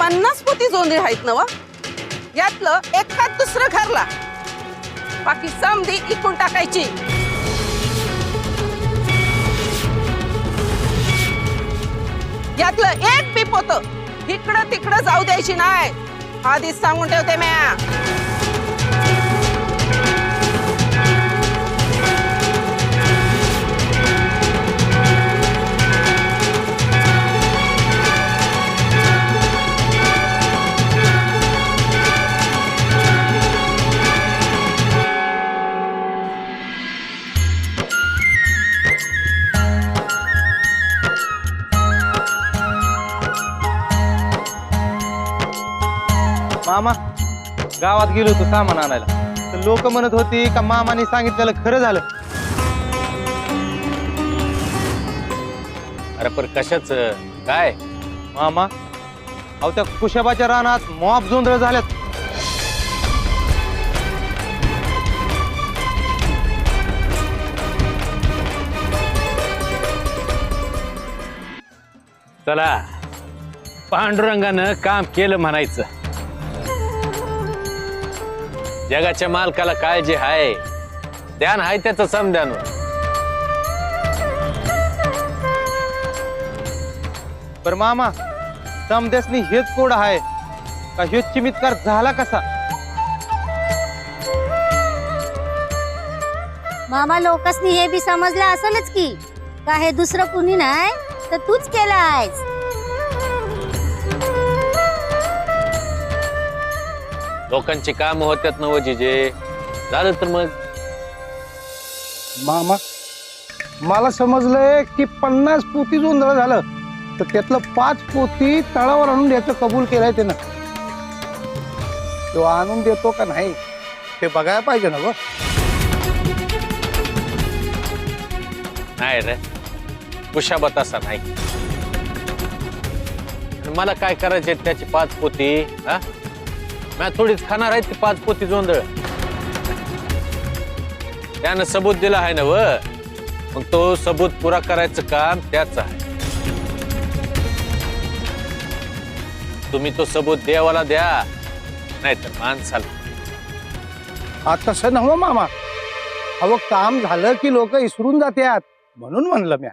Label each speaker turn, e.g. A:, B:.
A: 50 पोती जोंधळी आहेत ना वा, यातलं एखाद दुसरं घरला, बाकी समधी इकून टाकायची. यातलं एक बी पोत इकडं तिकडं जाऊ द्यायची नाही, आधीच सांगून ठेवते म्या.
B: मामा गावात गेलो होतो सामान आणायला, तर लोक म्हणत होती का मामाने सांगितलेलं खरं झालं.
C: अरे पण कशाच काय
B: मामा अहो त्या कुशाबाच्या रानात मॉप जोंधळ झाल्यात.
C: चला पांडुरंगानं काम केलं म्हणायचं. जगाच्या मालकाला काळजी आहे, ध्यान आहे त्याचं समध्यान.
B: पर मामा समदेसनी हेच कोड आहे का ह्यो चिमितकार झाला कसा.
D: मामा लोकांनी हे बी समजलं असेलच की का हे दुसरं कुणी नाही तर तूच केलं आहेस.
C: लोकांची काम होत्यात ना वजीजे, झालं तर मग.
E: मामा मला समजलंय की 50 पोती जोंधळ झालं, तर त्यातलं 5 पोती तळावर आणून द्यायचं कबूल केलंय त्यानं. तो आणून देतो का नाही ते बघायला पाहिजे ना.
C: नाही रे, कुशाबत असा नाही. मला काय करायचे त्याची 5 पोती, हा मी थोडीच खाणार आहे ती 5 पोती जोंधळ. त्यानं सबूत दिला आहे ना व, मग तो सबूत पुरा करायचं काम त्याच आहे. तुम्ही तो सबूत देवाला द्या, नाहीतर माणसाला.
E: आता तसं नव्हं मामा, अहो काम झालं की लोक इसरून जातात म्हणून म्हणलं म्या.